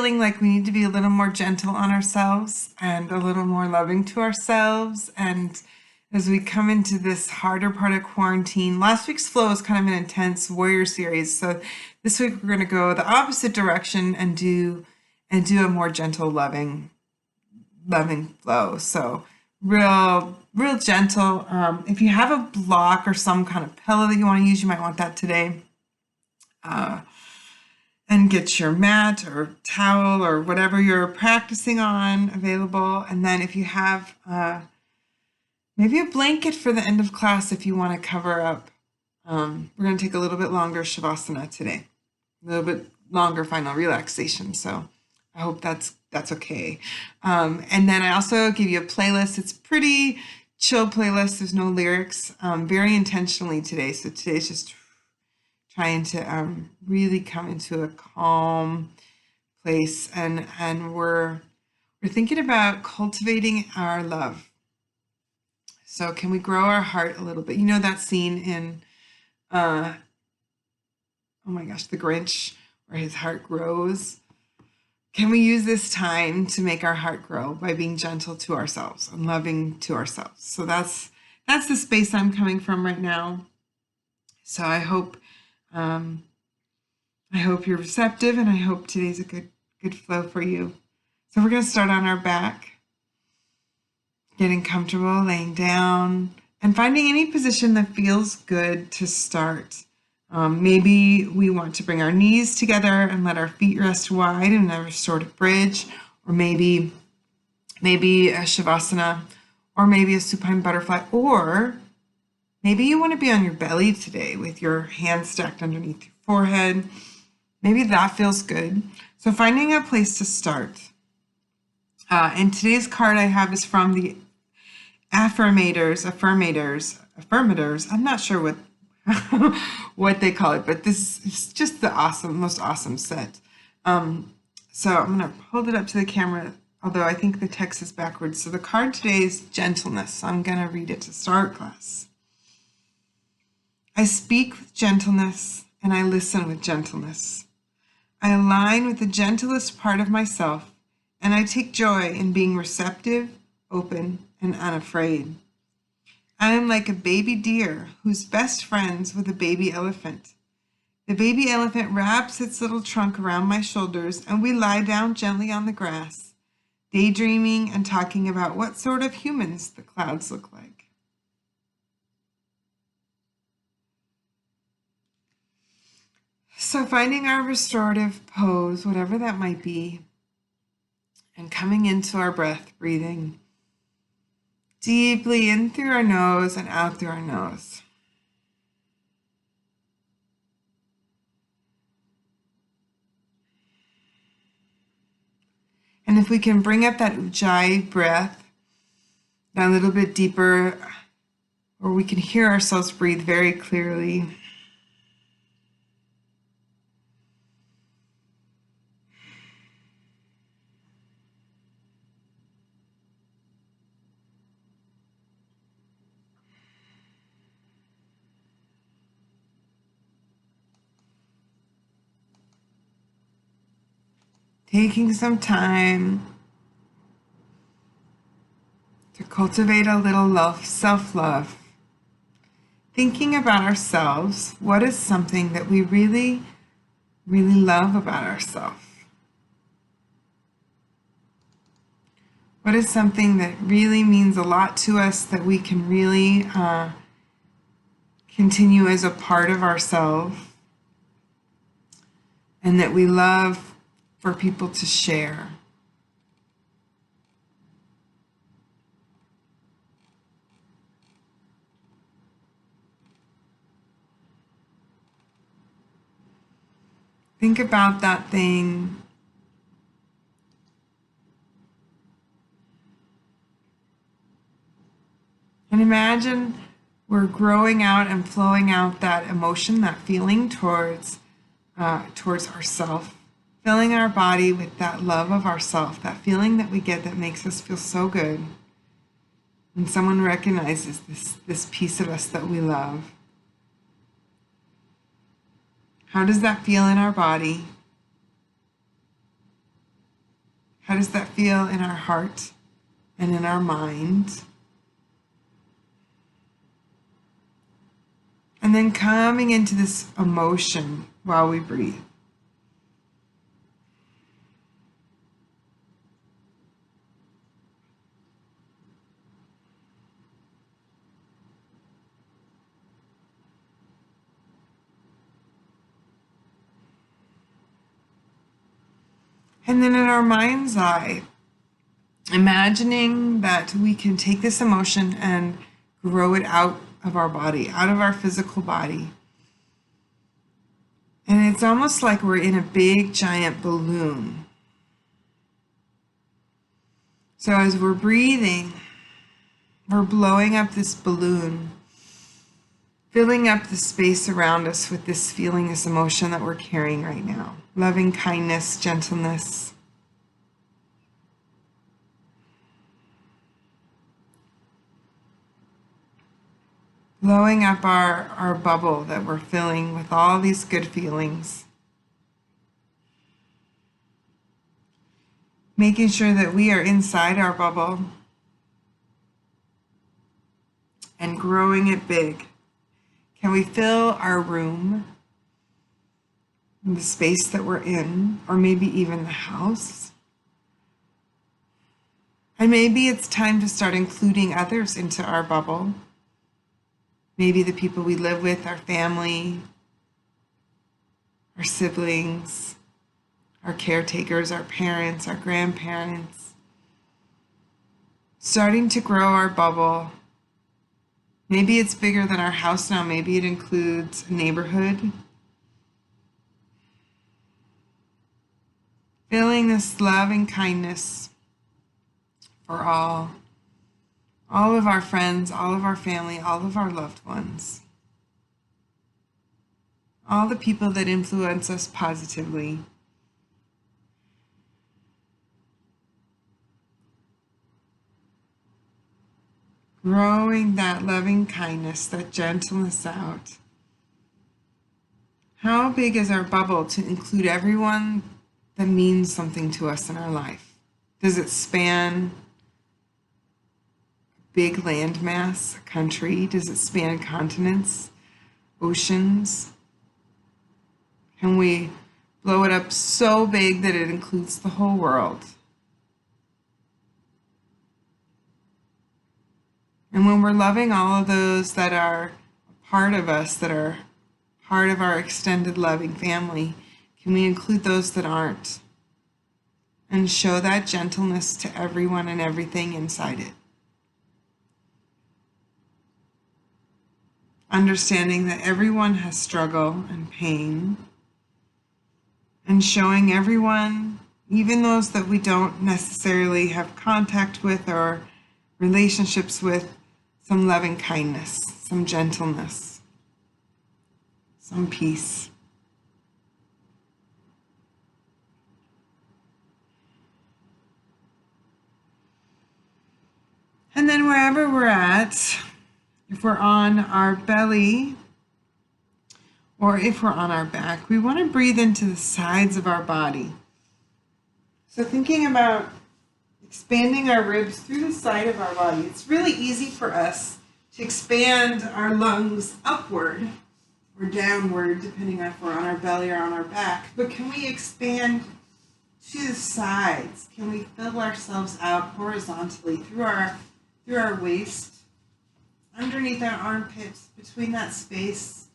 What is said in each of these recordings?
Feeling like we need to be a little more gentle on ourselves and a little more loving to ourselves. And as we come into this harder part of quarantine, last week's flow was kind of an intense warrior series. So this week we're going to go the opposite direction and do a more gentle, loving flow. So real gentle. If you have a block or some kind of pillow that you want to use, you might want that today. And get your mat or towel or whatever you're practicing on available. And then if you have maybe a blanket for the end of class if you want to cover up. We're going to take a little bit longer Shavasana today, a little bit longer final relaxation. So I hope that's okay. And then I also give you a playlist. It's pretty chill playlist. There's no lyrics, very intentionally today. So today's just trying to really come into a calm place, and we're thinking about cultivating our love. So can we grow our heart a little bit? You know that scene in oh my gosh, The Grinch, where his heart grows. Can we use this time to make our heart grow by being gentle to ourselves and loving to ourselves? So that's the space I'm coming from right now. So I hope you're receptive, and I hope today's a good flow for you. So we're going to start on our back, getting comfortable, laying down, and finding any position that feels good to start. Maybe we want to bring our knees together and let our feet rest wide in a restorative bridge, or maybe a Shavasana, or maybe a supine butterfly, or maybe you want to be on your belly today with your hands stacked underneath your forehead. Maybe that feels good. So finding a place to start. And today's card I have is from the affirmators. I'm not sure what what they call it, but this is just the most awesome set. So I'm going to hold it up to the camera, although I think the text is backwards. So the card today is gentleness. So I'm going to read it to start class. I speak with gentleness, and I listen with gentleness. I align with the gentlest part of myself, and I take joy in being receptive, open, and unafraid. I am like a baby deer who's best friends with a baby elephant. The baby elephant wraps its little trunk around my shoulders, and we lie down gently on the grass, daydreaming and talking about what sort of humans the clouds look like. So finding our restorative pose, whatever that might be, and coming into our breath, breathing deeply in through our nose and out through our nose. And if we can bring up that ujjayi breath, that little bit deeper, where we can hear ourselves breathe very clearly. Taking some time to cultivate a little self-love. Thinking about ourselves, what is something that we really, really love about ourselves? What is something that really means a lot to us that we can really continue as a part of ourselves, and that we love for people to share? Think about that thing. And imagine we're growing out and flowing out that emotion, that feeling towards ourself, filling our body with that love of ourself, that feeling that we get that makes us feel so good. And someone recognizes this piece of us that we love. How does that feel in our body? How does that feel in our heart and in our mind? And then coming into this emotion while we breathe. And then in our mind's eye, imagining that we can take this emotion and grow it out of our body, out of our physical body. And it's almost like we're in a big giant balloon. So as we're breathing, we're blowing up this balloon, filling up the space around us with this feeling, this emotion that we're carrying right now. Loving kindness, gentleness. Blowing up our bubble that we're filling with all these good feelings. Making sure that we are inside our bubble and growing it big. Can we fill our room, the space that we're in, or maybe even the house? And maybe it's time to start including others into our bubble. Maybe the people we live with, our family, our siblings, our caretakers, our parents, our grandparents. Starting to grow our bubble. Maybe it's bigger than our house now. Maybe it includes a neighborhood. Feeling this love and kindness for all of our friends, all of our family, all of our loved ones. All the people that influence us positively. Growing that loving kindness, that gentleness out. How big is our bubble to include everyone that means something to us in our life? Does it span a big landmass, a country? Does it span continents, oceans? Can we blow it up so big that it includes the whole world? And when we're loving all of those that are a part of us, that are part of our extended loving family, can we include those that aren't? And show that gentleness to everyone and everything inside it. Understanding that everyone has struggle and pain. And showing everyone, even those that we don't necessarily have contact with or relationships with, some loving kindness, some gentleness, some peace. And then wherever we're at, if we're on our belly or if we're on our back, we want to breathe into the sides of our body. So thinking about expanding our ribs through the side of our body. It's really easy for us to expand our lungs upward or downward, depending on if we're on our belly or on our back. But can we expand to the sides? Can we fill ourselves out horizontally through our waist, underneath our armpits, between that space,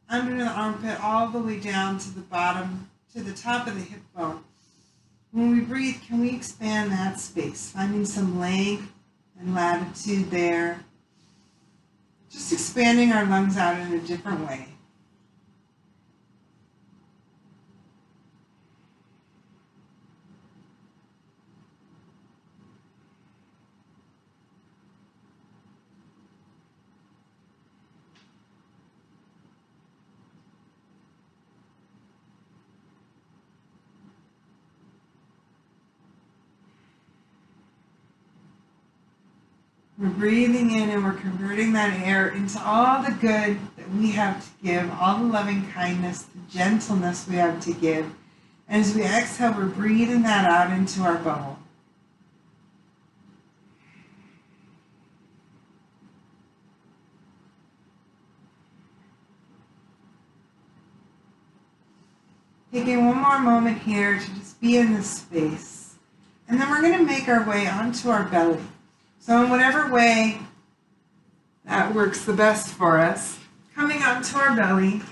under the armpit, all the way down to the bottom, to the top of the hip bone? When we breathe, can we expand that space, finding some length and latitude there? Just expanding our lungs out in a different way. We're breathing in and we're converting that air into all the good that we have to give, all the loving kindness, the gentleness we have to give. And as we exhale, we're breathing that out into our bubble. Taking one more moment here to just be in this space. And then we're going to make our way onto our belly. So in whatever way that works the best for us, coming onto our belly.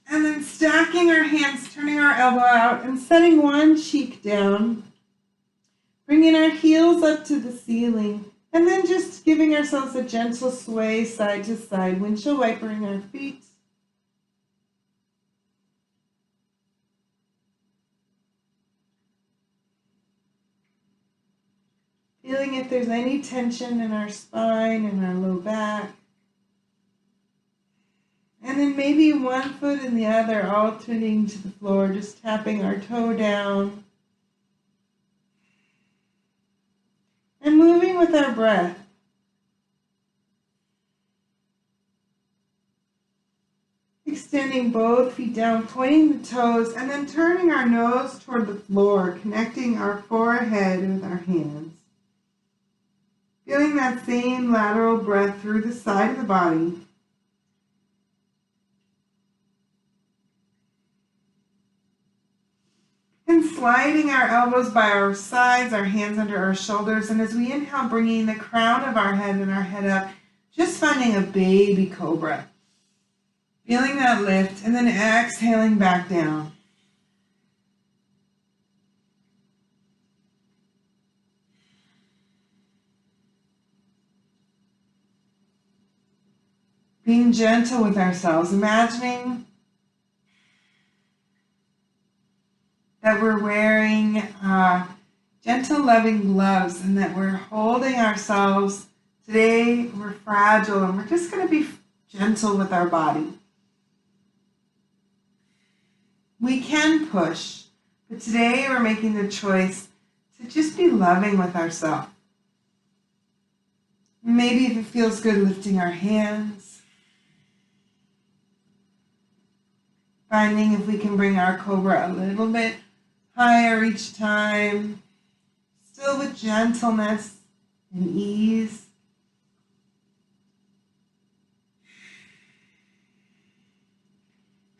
And then stacking our hands, turning our elbow out and setting one cheek down. Bringing our heels up to the ceiling. And then just giving ourselves a gentle sway side to side, windshield wipering our feet. Feeling if there's any tension in our spine and our low back. And then maybe one foot and the other alternating to the floor, just tapping our toe down. And moving with our breath. Extending both feet down, pointing the toes, and then turning our nose toward the floor, connecting our forehead with our hands. Feeling that same lateral breath through the side of the body. And sliding our elbows by our sides, our hands under our shoulders. And as we inhale, bringing the crown of our head and our head up, just finding a baby cobra. Feeling that lift, and then exhaling back down. Being gentle with ourselves, imagining that we're wearing gentle, loving gloves and that we're holding ourselves. Today, we're fragile and we're just going to be gentle with our body. We can push, but today we're making the choice to just be loving with ourselves. Maybe if it feels good, lifting our hands. Finding if we can bring our cobra a little bit higher each time, still with gentleness and ease.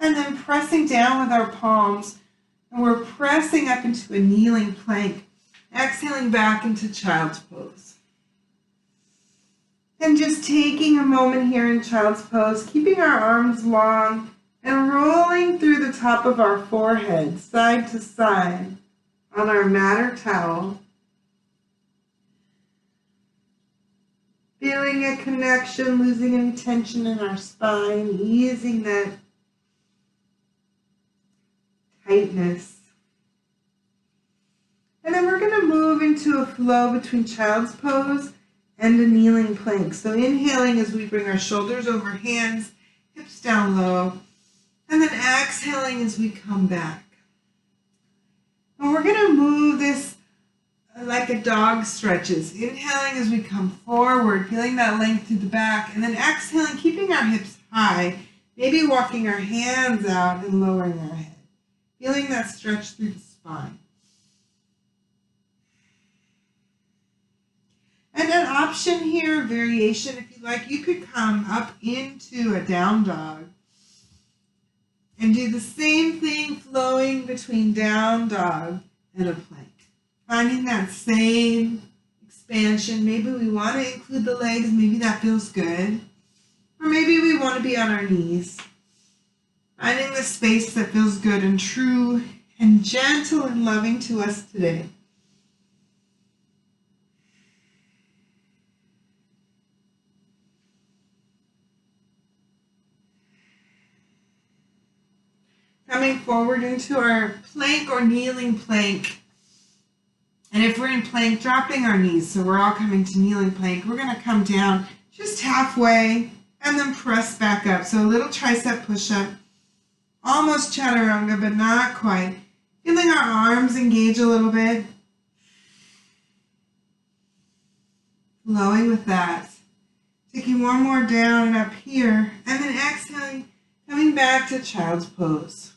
And then pressing down with our palms, and we're pressing up into a kneeling plank, exhaling back into child's pose. And just taking a moment here in child's pose, keeping our arms long, and rolling through the top of our forehead, side to side, on our mat or towel. Feeling a connection, losing any tension in our spine, easing that tightness. And then we're going to move into a flow between child's pose and a kneeling plank. So inhaling as we bring our shoulders over hands, hips down low. And then exhaling as we come back. And we're going to move this like a dog stretches. Inhaling as we come forward, feeling that length through the back. And then exhaling, keeping our hips high. Maybe walking our hands out and lowering our head. Feeling that stretch through the spine. And an option here, a variation, if you like, you could come up into a down dog. And do the same thing flowing between down dog and a plank. Finding that same expansion. Maybe we want to include the legs. Maybe that feels good. Or maybe we want to be on our knees. Finding the space that feels good and true and gentle and loving to us today. Coming forward into our plank or kneeling plank. And if we're in plank, dropping our knees. So we're all coming to kneeling plank. We're going to come down just halfway and then press back up. So a little tricep push-up. Almost chaturanga, but not quite. Feeling our arms engage a little bit. Flowing with that. Taking one more down and up here. And then exhaling, coming back to child's pose.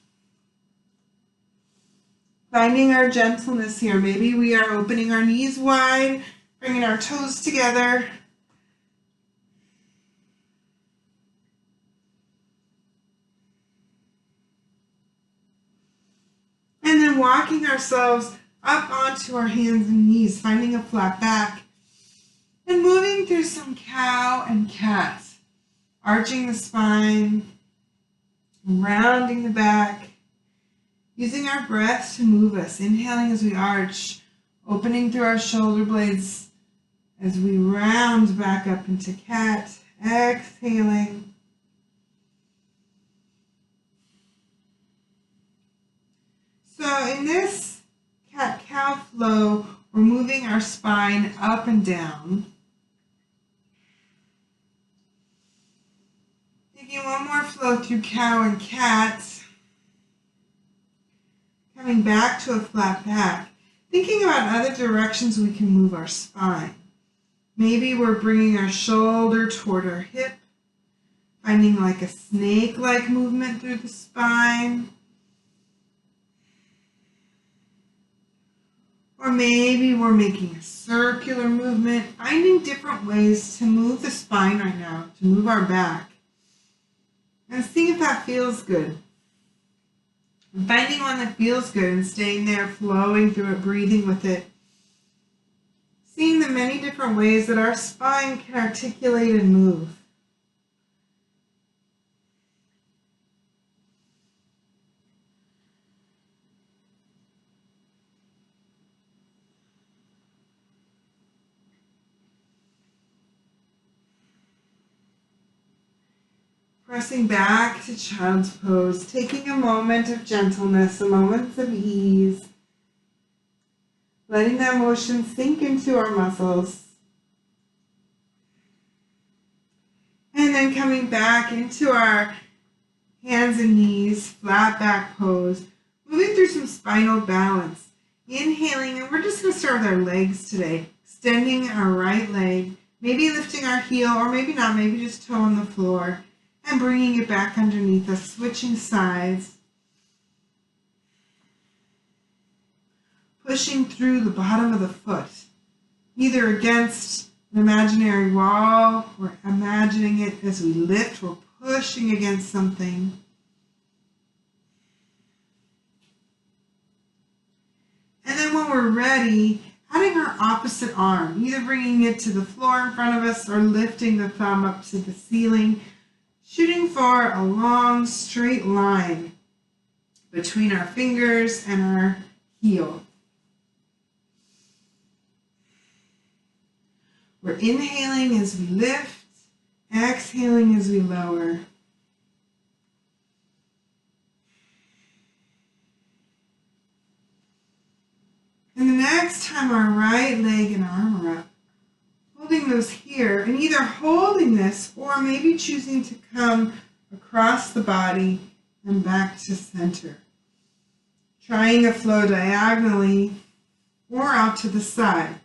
Finding our gentleness here. Maybe we are opening our knees wide, bringing our toes together. And then walking ourselves up onto our hands and knees, finding a flat back. And moving through some cow and cat. Arching the spine, rounding the back. Using our breath to move us. Inhaling as we arch, opening through our shoulder blades as we round back up into cat. Exhaling. So in this cat-cow flow, we're moving our spine up and down. Taking one more flow through cow and cat. Coming back to a flat back. Thinking about other directions we can move our spine. Maybe we're bringing our shoulder toward our hip. Finding like a snake-like movement through the spine. Or maybe we're making a circular movement, finding different ways to move the spine right now, to move our back. And seeing if that feels good. And finding one that feels good and staying there, flowing through it, breathing with it. Seeing the many different ways that our spine can articulate and move. Pressing back to child's pose, taking a moment of gentleness, a moment of ease. Letting that motion sink into our muscles. And then coming back into our hands and knees, flat back pose. Moving through some spinal balance. Inhaling, and we're just going to start with our legs today. Extending our right leg, maybe lifting our heel, or maybe not, maybe just toe on the floor. And bringing it back underneath us, switching sides. Pushing through the bottom of the foot, either against an imaginary wall or imagining it as we lift, we're pushing against something. And then when we're ready, adding our opposite arm, either bringing it to the floor in front of us or lifting the thumb up to the ceiling. Shooting for a long straight line between our fingers and our heel. We're inhaling as we lift, exhaling as we lower. And the next time our right leg and arm are up, holding those here, and either holding this or maybe choosing to come across the body and back to center. Trying a flow diagonally or out to the side,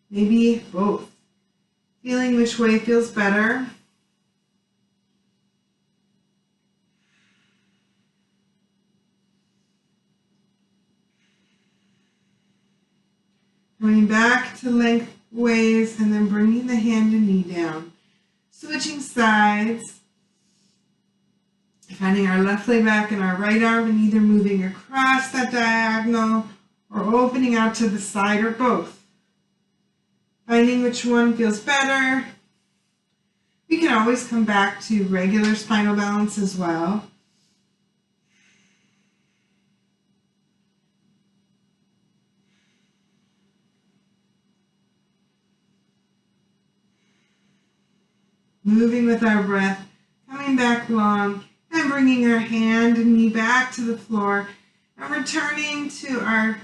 maybe both. Feeling which way feels better. Coming back to lengthways and then bringing the hand and knee down. Switching sides. Finding our left leg back and our right arm and either moving across that diagonal or opening out to the side or both. Finding which one feels better. We can always come back to regular spinal balance as well. Moving with our breath, coming back long, and bringing our hand and knee back to the floor, and returning to our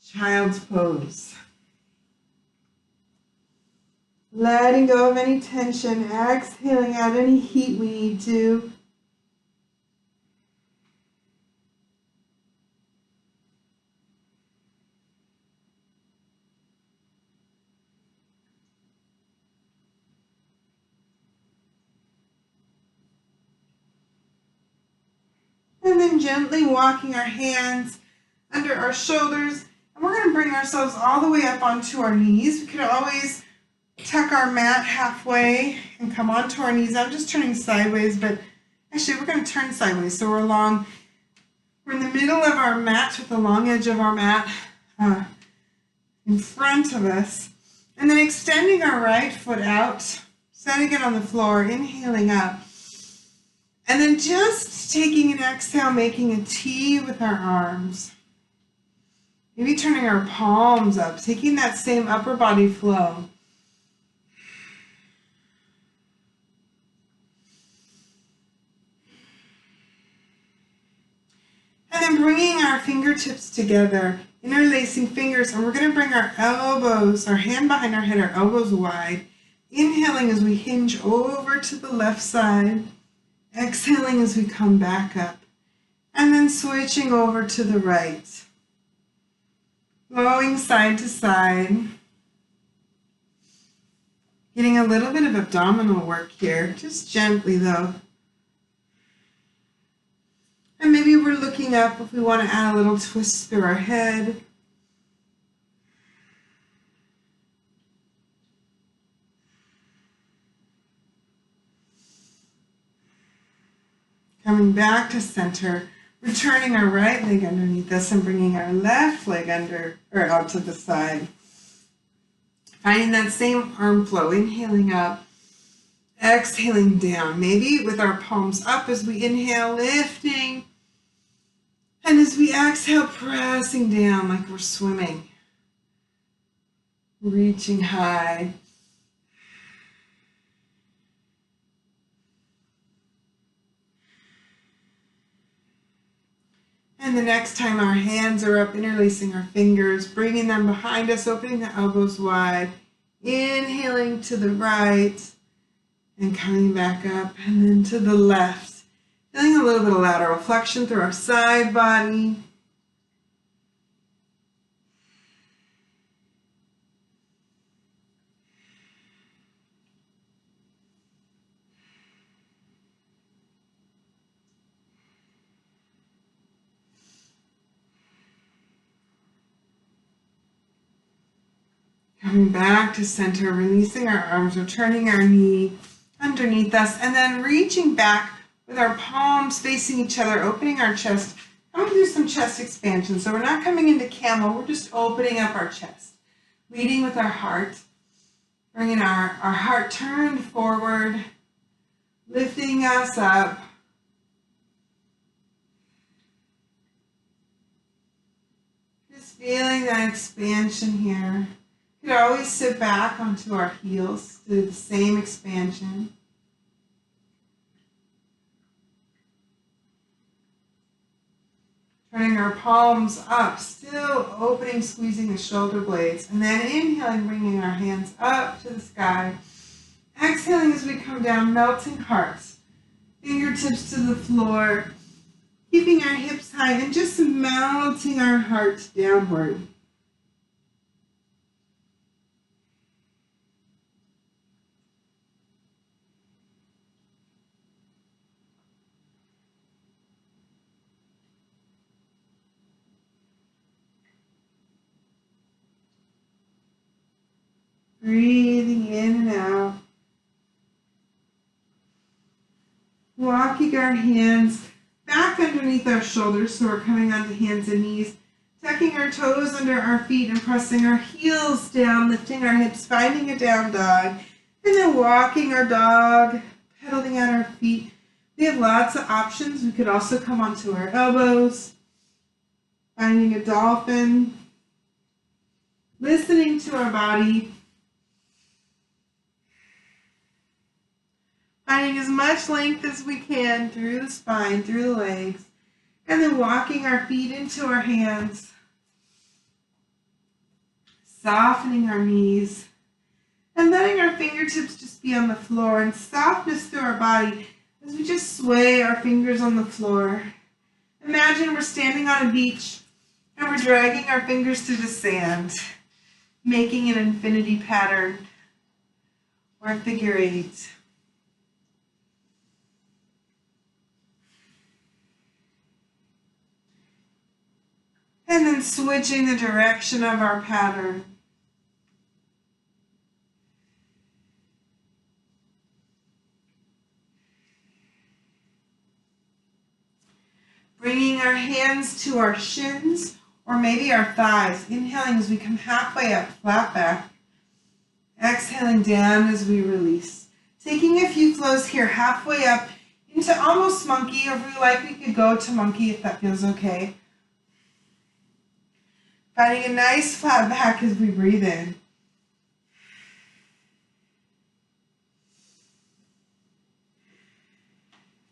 child's pose. Letting go of any tension, exhaling out any heat we need to. And then gently walking our hands under our shoulders. And we're going to bring ourselves all the way up onto our knees. We could always tuck our mat halfway and come onto our knees. I'm just turning sideways, but actually we're going to turn sideways. So we're in the middle of our mat with the long edge of our mat in front of us. And then extending our right foot out, setting it on the floor, inhaling up. And then just taking an exhale, making a T with our arms. Maybe turning our palms up, taking that same upper body flow. And then bringing our fingertips together, interlacing fingers, and we're going to bring our elbows, our hand behind our head, our elbows wide. Inhaling as we hinge over to the left side. Exhaling as we come back up. And then switching over to the right. Flowing side to side. Getting a little bit of abdominal work here, just gently though. And maybe we're looking up if we want to add a little twist through our head. Coming back to center, returning our right leg underneath us and bringing our left leg out to the side. Finding that same arm flow, inhaling up, exhaling down, maybe with our palms up as we inhale, lifting. And as we exhale, pressing down like we're swimming. Reaching high. And the next time our hands are up, interlacing our fingers, bringing them behind us, opening the elbows wide, inhaling to the right, and coming back up, and then to the left. Feeling a little bit of lateral flexion through our side body. Coming back to center, releasing our arms, returning our knee underneath us, and then reaching back with our palms facing each other, opening our chest. I'm going to do some chest expansion. So we're not coming into camel, we're just opening up our chest. Leading with our heart, bringing our heart turned forward, lifting us up. Just feeling that expansion here. We could always sit back onto our heels, do the same expansion. Turning our palms up, still opening, squeezing the shoulder blades. And then inhaling, bringing our hands up to the sky. Exhaling as we come down, melting hearts. Fingertips to the floor. Keeping our hips high and just melting our hearts downward. Breathing in and out. Walking our hands back underneath our shoulders so we're coming onto hands and knees. Tucking our toes under our feet and pressing our heels down, lifting our hips, finding a down dog. And then walking our dog, pedaling at our feet. We have lots of options. We could also come onto our elbows. Finding a dolphin. Listening to our body. Finding as much length as we can through the spine, through the legs, and then walking our feet into our hands, softening our knees, and letting our fingertips just be on the floor, and softness through our body as we just sway our fingers on the floor. Imagine we're standing on a beach and we're dragging our fingers through the sand, making an infinity pattern or a figure eight. And then switching the direction of our pattern. Bringing our hands to our shins or maybe our thighs. Inhaling as we come halfway up, flat back. Exhaling down as we release. Taking a few flows here, halfway up into almost monkey, or if we like, we could go to monkey if that feels okay. Finding a nice flat back as we breathe in.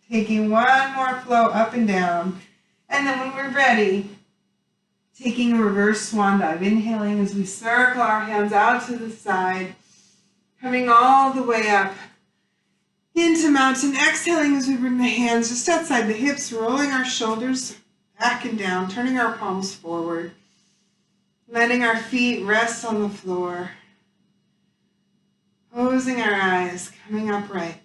Taking one more flow up and down. And then when we're ready, taking a reverse swan dive. Inhaling as we circle our hands out to the side. Coming all the way up into mountain. Exhaling as we bring the hands just outside the hips, rolling our shoulders back and down, turning our palms forward. Letting our feet rest on the floor. Closing our eyes, coming upright.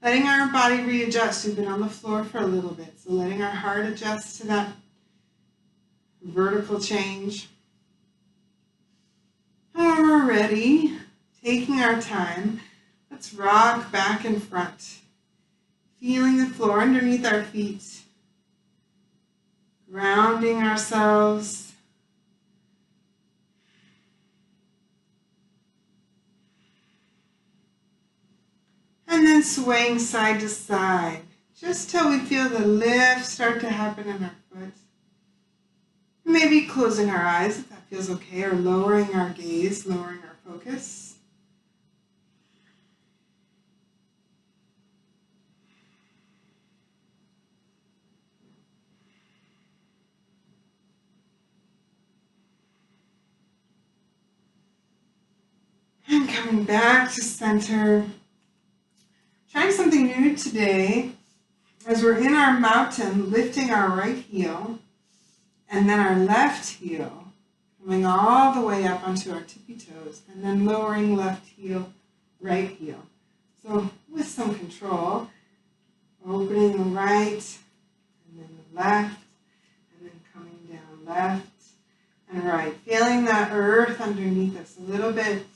Letting our body readjust. We've been on the floor for a little bit, so letting our heart adjust to that vertical change. When we're ready, taking our time, let's rock back and front. Feeling the floor underneath our feet. Grounding ourselves. And then swaying side to side, just till we feel the lift start to happen in our foot. Maybe closing our eyes if that feels okay, or lowering our gaze, lowering our focus. And coming back to center. Trying something new today as we're in our mountain, lifting our right heel and then our left heel, coming all the way up onto our tippy toes, and then lowering left heel, right heel. So with some control, opening the right and then the left, and then coming down left and right. Feeling that earth underneath us, a little bit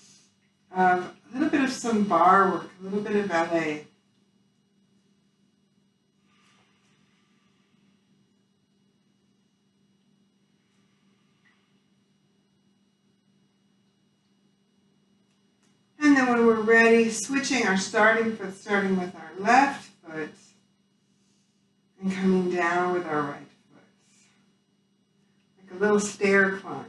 of some bar work, a little bit of ballet. And then when we're ready, switching our starting foot, starting with our left foot and coming down with our right foot. Like a little stair climb.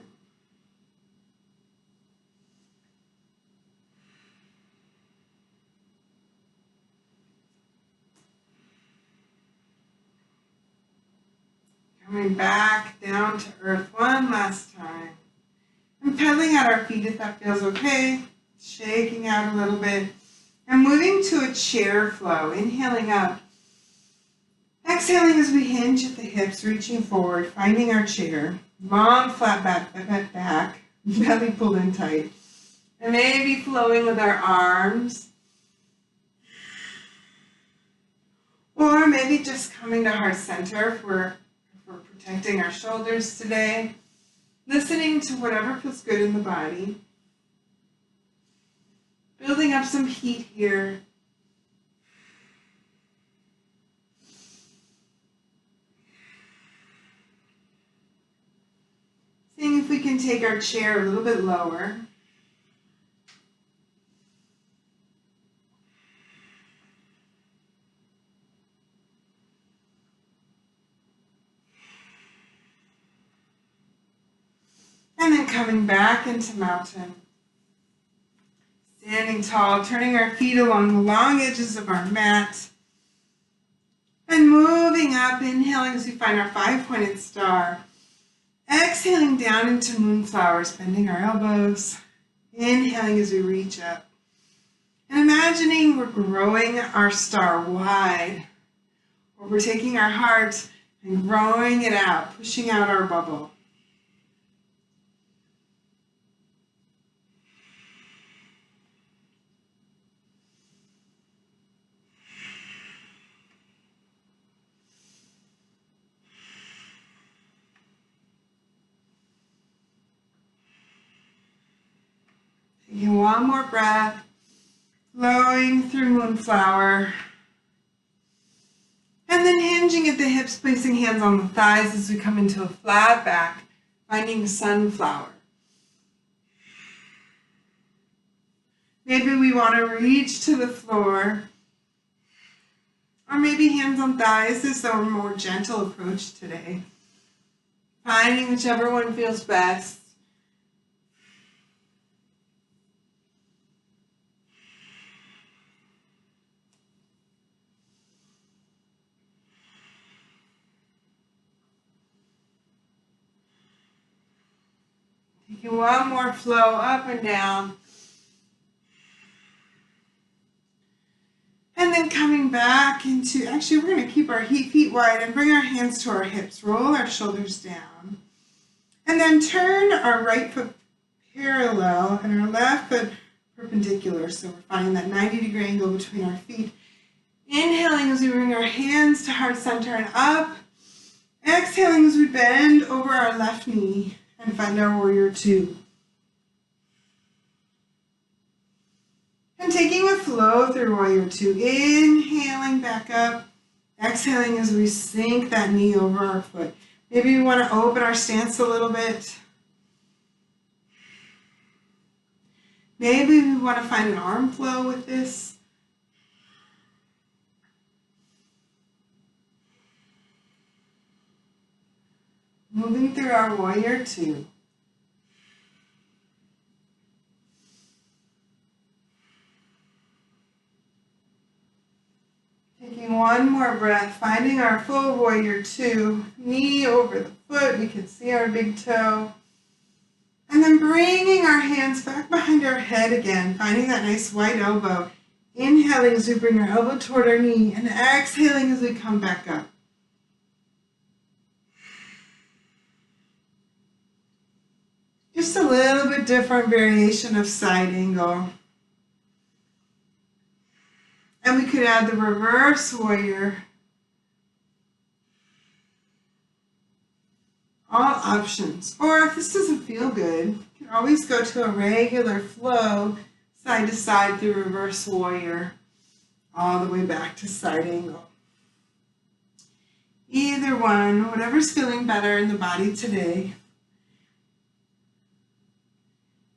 Coming back down to earth one last time. And pedaling at our feet if that feels okay. Shaking out a little bit. And moving to a chair flow. Inhaling up. Exhaling as we hinge at the hips, reaching forward, finding our chair. Long flat back, belly pulled in tight. And maybe flowing with our arms. Or maybe just coming to heart center if we're protecting our shoulders today. Listening to whatever feels good in the body. Building up some heat here. Seeing if we can take our chair a little bit lower. And then coming back into mountain. Standing tall, turning our feet along the long edges of our mat. And moving up, inhaling as we find our 5-pointed star. Exhaling down into moonflowers, bending our elbows. Inhaling as we reach up. And imagining we're growing our star wide. Or we're taking our heart and growing it out, pushing out our bubble. one more breath, flowing through Moonflower. And then hinging at the hips, placing hands on the thighs as we come into a flat back, finding Sunflower. Maybe we want to reach to the floor, or maybe hands on thighs. This is our more gentle approach today. Finding whichever one feels best. Taking one more flow up and down. And then coming back into, actually we're going to keep our feet wide and bring our hands to our hips. Roll our shoulders down. And then turn our right foot parallel and our left foot perpendicular. So we're finding that 90-degree angle between our feet. Inhaling as we bring our hands to heart center and up. Exhaling as we bend over our left knee and find our warrior two. And taking a flow through warrior two, inhaling back up, exhaling as we sink that knee over our foot. Maybe we want to open our stance a little bit. Maybe we want to find an arm flow with this. Moving through our warrior two. Taking one more breath, finding our full warrior two, knee over the foot, we can see our big toe. And then bringing our hands back behind our head again, finding that nice wide elbow. Inhaling as we bring our elbow toward our knee and exhaling as we come back up. Just a little bit different variation of side angle. And we could add the reverse warrior. All options. Or if this doesn't feel good, you can always go to a regular flow, side to side through reverse warrior, all the way back to side angle. Either one, whatever's feeling better in the body today.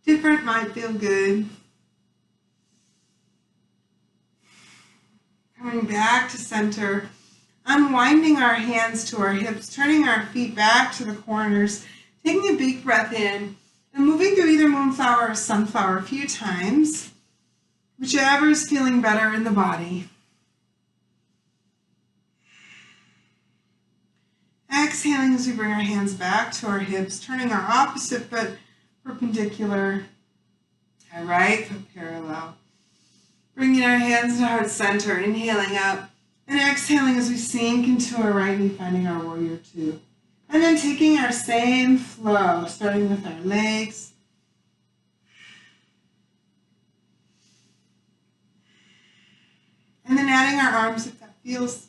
Different might feel good. Coming back to center, unwinding our hands to our hips, turning our feet back to the corners, taking a big breath in, and moving through either Moonflower or Sunflower a few times, whichever is feeling better in the body. Exhaling as we bring our hands back to our hips, turning our opposite foot perpendicular, our right foot parallel. Bringing our hands to heart center, inhaling up, and exhaling as we sink into our right knee, finding our warrior two. And then taking our same flow, starting with our legs. And then adding our arms if that feels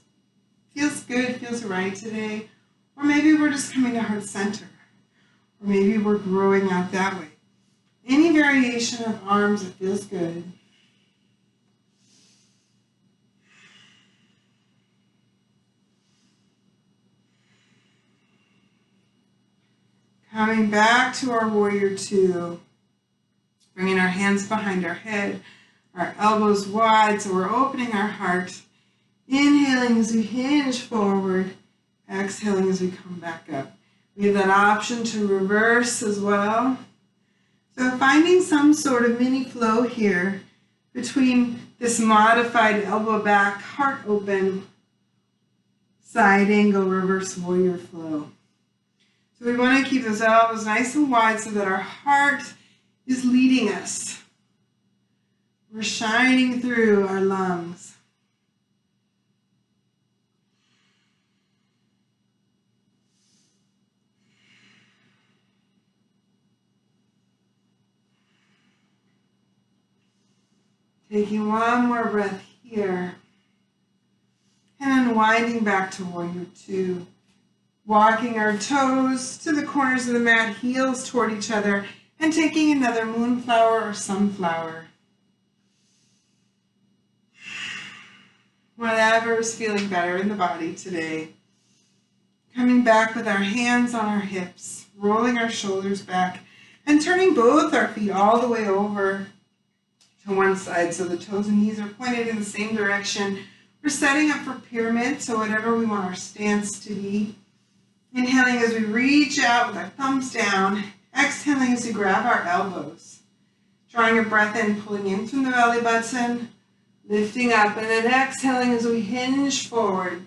good, feels right today. Or maybe we're just coming to heart center. Or maybe we're growing out that way. Any variation of arms that feels good. Coming back to our warrior two. Bringing our hands behind our head, our elbows wide so we're opening our heart. Inhaling as we hinge forward. Exhaling as we come back up. We have that option to reverse as well. So finding some sort of mini flow here between this modified elbow back, heart open, side angle, reverse warrior flow. So we want to keep those elbows nice and wide so that our heart is leading us. We're shining through our lungs. Taking one more breath here. And unwinding back to warrior two. Walking our toes to the corners of the mat, heels toward each other, And taking another moonflower or sunflower. Whatever is feeling better in the body today. Coming back with our hands on our hips, rolling our shoulders back, and turning both our feet all the way over to one side so the toes and knees are pointed in the same direction. We're setting up for pyramid, so whatever we want our stance to be. Inhaling as we reach out with our thumbs down. Exhaling as we grab our elbows. Drawing a breath in, pulling in from the belly button. Lifting up, and then exhaling as we hinge forward.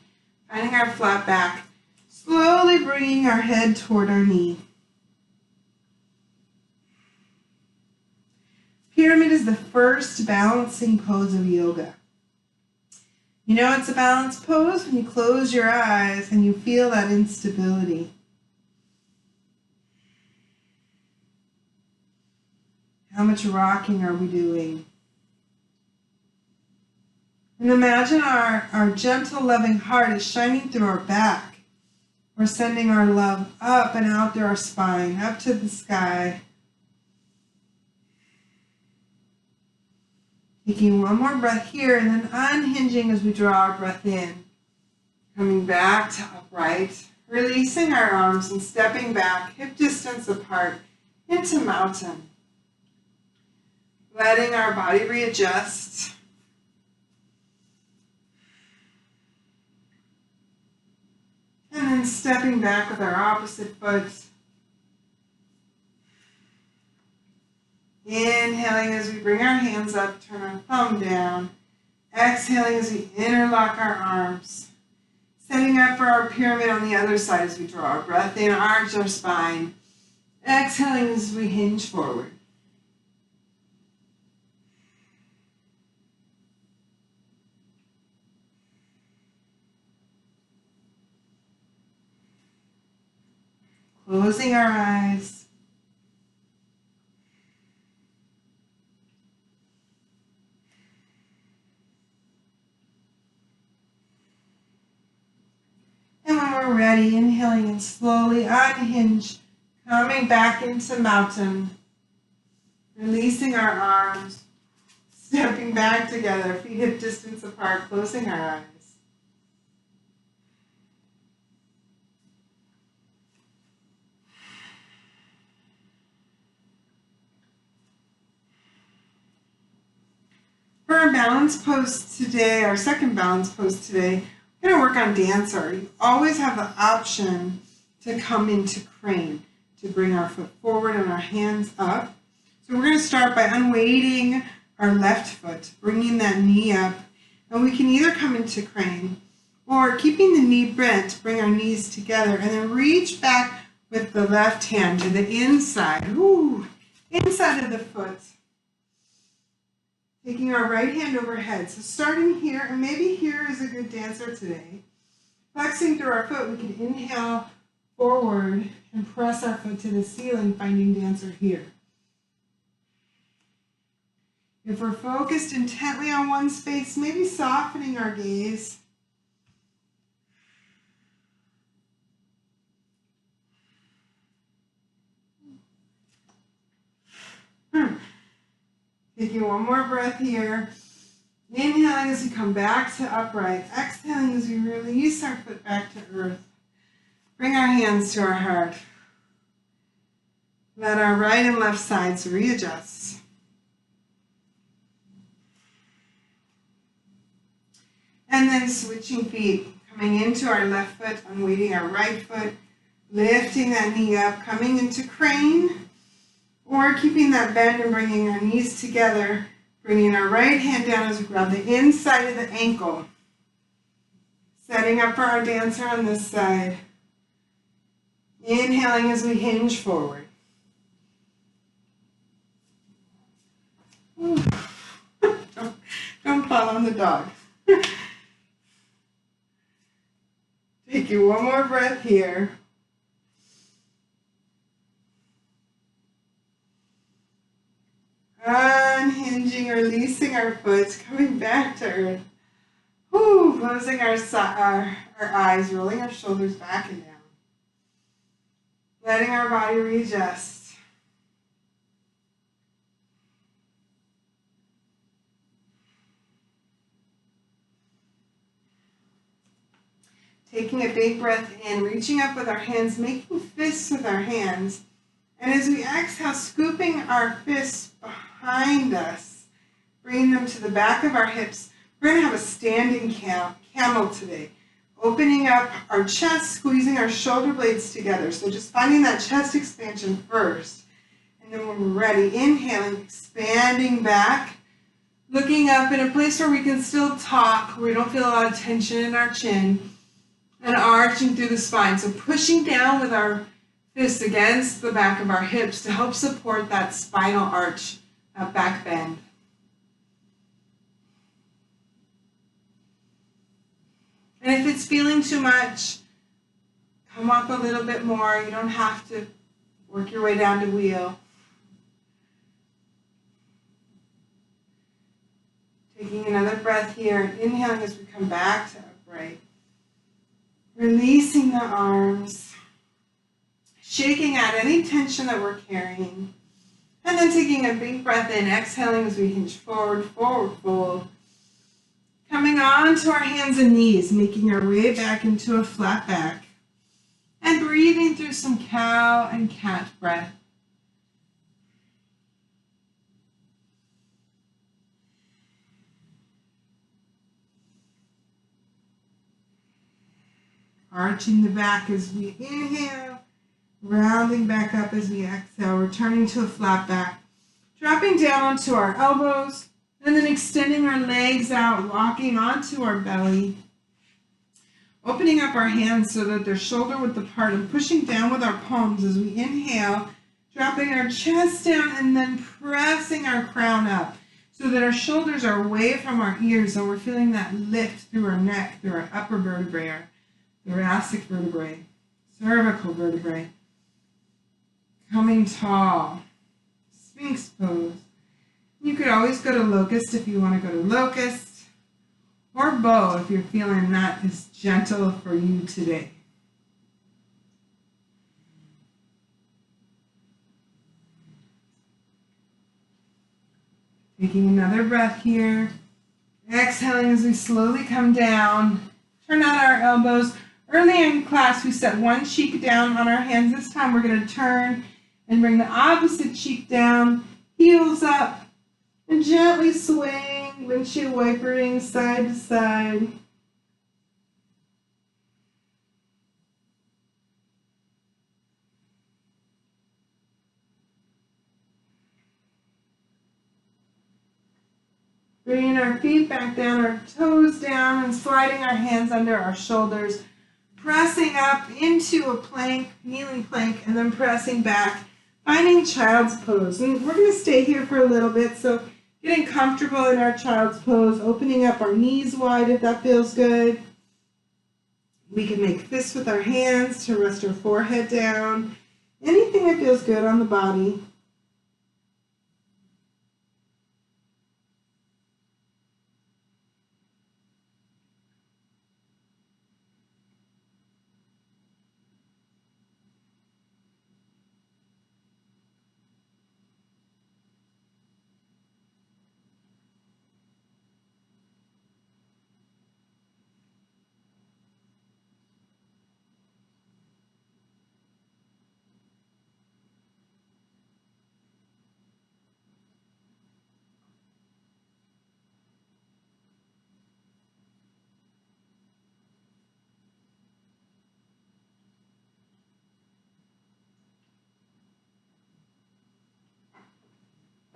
Finding our flat back. Slowly bringing our head toward our knee. Pyramid is the first balancing pose of yoga. You know it's a balanced pose when you close your eyes and you feel that instability. How much rocking are we doing? And imagine our gentle, loving heart is shining through our back. We're sending our love up and out through our spine, up to the sky. Taking one more breath here and then unhinging as we draw our breath in. Coming back to upright, releasing our arms and stepping back, hip distance apart, into mountain. Letting our body readjust. And then stepping back with our opposite foot. Inhaling as we bring our hands up, turn our thumb down. Exhaling as we interlock our arms. Setting up for our pyramid on the other side as we draw our breath in, arch our spine. Exhaling as we hinge forward. Closing our eyes. And when we're ready, inhaling and slowly unhinge, coming back into mountain. Releasing our arms, stepping back together, feet hip distance apart, closing our eyes. For our balance pose today, our second balance pose today, we're going to work on dancer. You always have the option to come into crane, to bring our foot forward and our hands up. So we're going to start by unweighting our left foot, bringing that knee up, and we can either come into crane or keeping the knee bent, bring our knees together, and then reach back with the left hand to the inside, inside of the foot. Taking our right hand overhead. So starting here, and maybe here is a good dancer today. Flexing through our foot, we can inhale forward and press our foot to the ceiling, finding dancer here. If we're focused intently on one space, maybe softening our gaze. Taking one more breath here. Inhaling as we come back to upright. Exhaling as we release our foot back to earth. Bring our hands to our heart. Let our right and left sides readjust. And then switching feet. Coming into our left foot, unweighting our right foot. Lifting that knee up, coming into crane. Or keeping that bend and bringing our knees together, bringing our right hand down as we grab the inside of the ankle. Setting up for our dancer on this side. Inhaling as we hinge forward. Don't fall on the dog. Taking one more breath here. Unhinging, releasing our foot, coming back to earth. Closing our eyes, rolling our shoulders back and down. Letting our body readjust. Taking a big breath in, reaching up with our hands, making fists with our hands. And as we exhale, scooping our fists behind us, bringing them to the back of our hips. We're going to have a standing camel today. Opening up our chest, squeezing our shoulder blades together. So just finding that chest expansion first. And then when we're ready, inhaling, expanding back, looking up in a place where we can still talk, where we don't feel a lot of tension in our chin, and arching through the spine. So pushing down with our fists against the back of our hips to help support that spinal arch, that back bend. And if it's feeling too much, come up a little bit more. You don't have to work your way down to wheel. Taking another breath here, inhaling as we come back to upright. Releasing the arms, shaking out any tension that we're carrying. And then taking a big breath in, exhaling as we hinge forward, forward fold. Coming on to our hands and knees, making our way back into a flat back. And breathing through some cow and cat breath. Arching the back as we inhale, rounding back up as we exhale, returning to a flat back. Dropping down onto our elbows, and then extending our legs out, walking onto our belly. Opening up our hands so that they're shoulder width apart and pushing down with our palms as we inhale, dropping our chest down and then pressing our crown up so that our shoulders are away from our ears and we're feeling that lift through our neck, through our upper vertebrae, our thoracic vertebrae, cervical vertebrae. Coming tall, Sphinx pose. You could always go to locust if you want to go to locust, or bow if you're feeling that is gentle for you today. Taking another breath here. Exhaling as we slowly come down. Turn out our elbows. Early in class, we set one cheek down on our hands. This time we're going to turn and bring the opposite cheek down, heels up, and gently swaying, windshield wipering side to side. Bringing our feet back down, our toes down, and sliding our hands under our shoulders. Pressing up into a plank, kneeling plank, and then pressing back, finding child's pose. And we're going to stay here for a little bit, so getting comfortable in our child's pose, opening up our knees wide if that feels good. We can make fists with our hands to rest our forehead down. Anything that feels good on the body.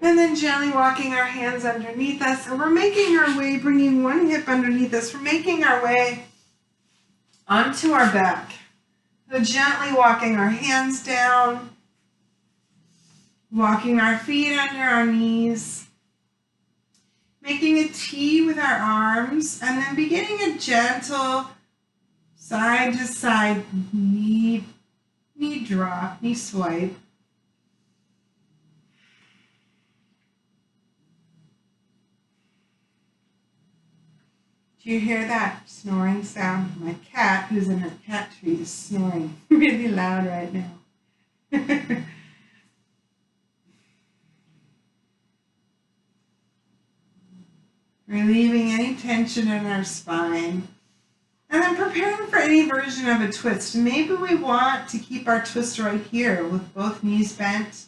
And then gently walking our hands underneath us. And we're making our way, bringing one hip underneath us. We're making our way onto our back. So gently walking our hands down. Walking our feet under our knees. Making a T with our arms. And then beginning a gentle side to side knee drop, knee swipe. Do you hear that snoring sound? My cat, who's in her cat tree, is snoring really loud right now. Relieving any tension in our spine. And then preparing for any version of a twist. Maybe we want to keep our twist right here with both knees bent.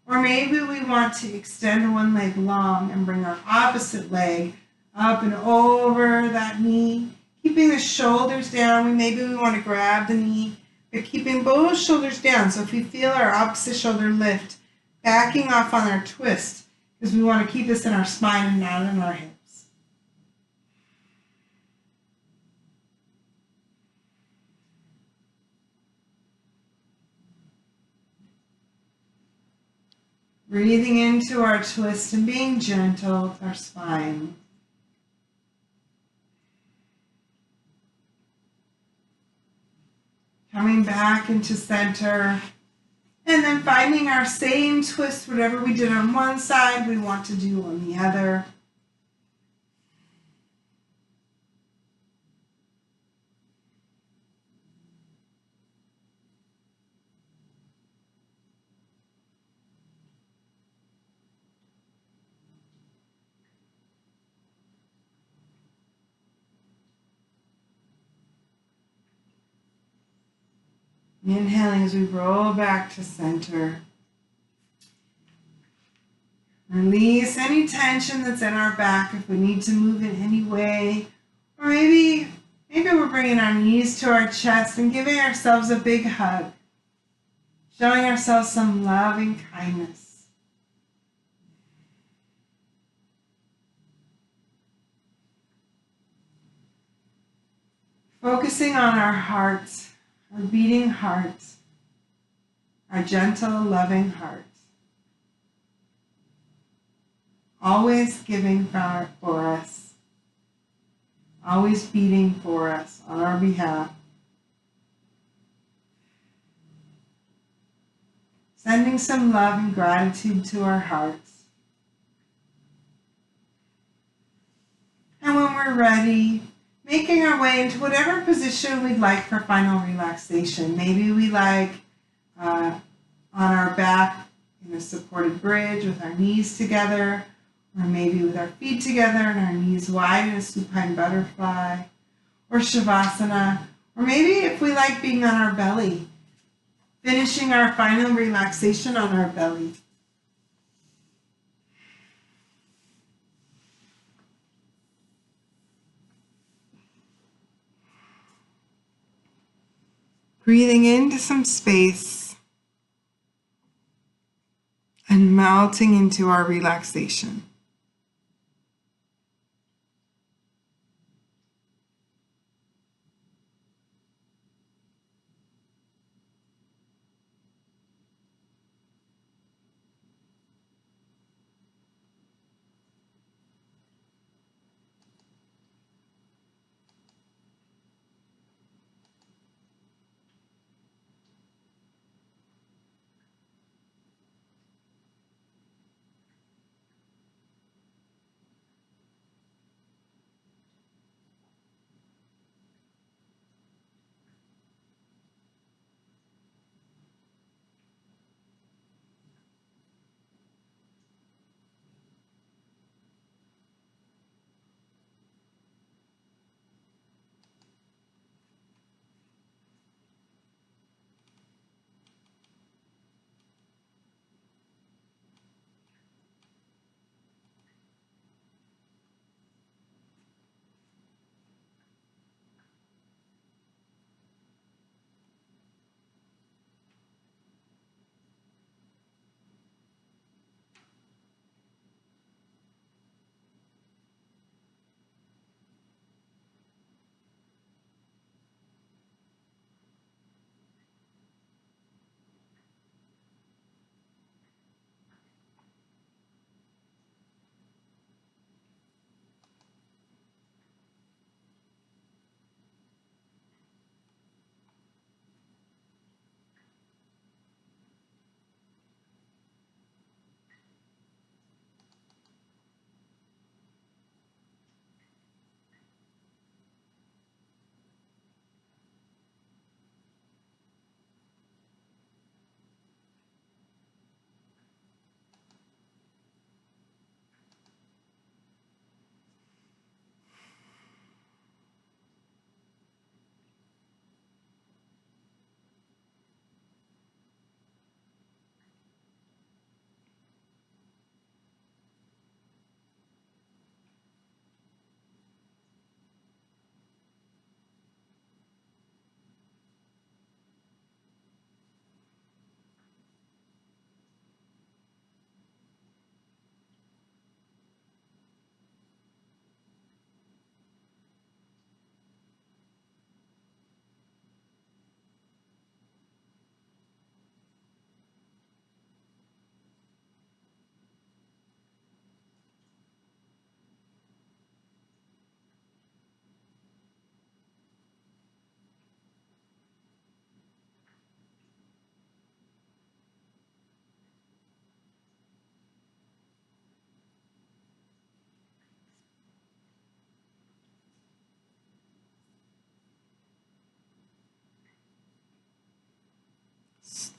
Or maybe we want to extend one leg long and bring our opposite leg up and over that knee. Keeping the shoulders down. Maybe we want to grab the knee, but keeping both shoulders down. So if we feel our opposite shoulder lift, backing off on our twist, because we want to keep this in our spine and not in our hips. Breathing into our twist and being gentle with our spine. Coming back into center. And then finding our same twist, whatever we did on one side, we want to do on the other. Inhaling as we roll back to center. Release any tension that's in our back if we need to move in any way. Or maybe we're bringing our knees to our chest and giving ourselves a big hug. Showing ourselves some loving kindness. Focusing on our hearts. Our beating heart, our gentle, loving heart, always giving for us, always beating for us on our behalf, sending some love and gratitude to our hearts. And when we're ready, making our way into whatever position we'd like for final relaxation. Maybe we like on our back in a supported bridge with our knees together, or maybe with our feet together and our knees wide in a supine butterfly, or Shavasana, or maybe if we like being on our belly, finishing our final relaxation on our belly. Breathing into some space and melting into our relaxation.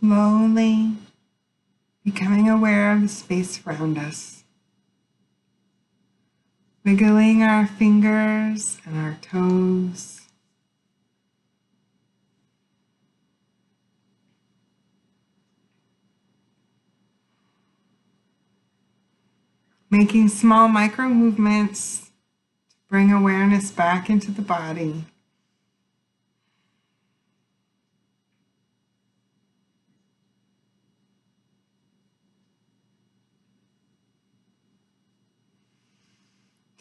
Slowly becoming aware of the space around us. Wiggling our fingers and our toes. Making small micro movements to bring awareness back into the body.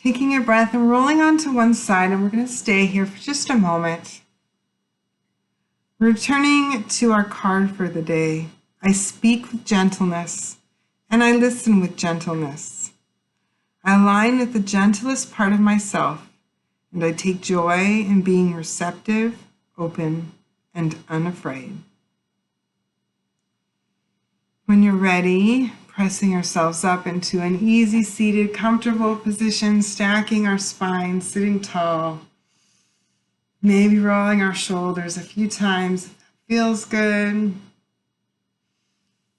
Taking a breath and rolling onto one side, and we're going to stay here for just a moment. Returning to our card for the day, I speak with gentleness and I listen with gentleness. I align with the gentlest part of myself, and I take joy in being receptive, open, and unafraid. When you're ready, pressing ourselves up into an easy seated, comfortable position, stacking our spine, sitting tall, maybe rolling our shoulders a few times if that feels good.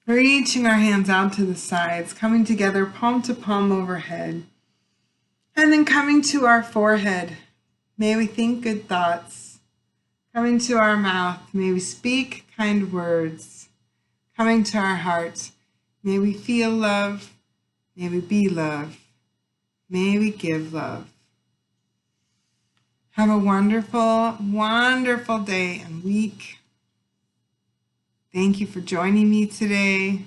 Reaching our hands out to the sides, coming together palm to palm overhead, and then coming to our forehead. May we think good thoughts. Coming to our mouth, may we speak kind words. Coming to our heart, may we feel love, may we be love, may we give love. Have a wonderful, wonderful day and week. Thank you for joining me today.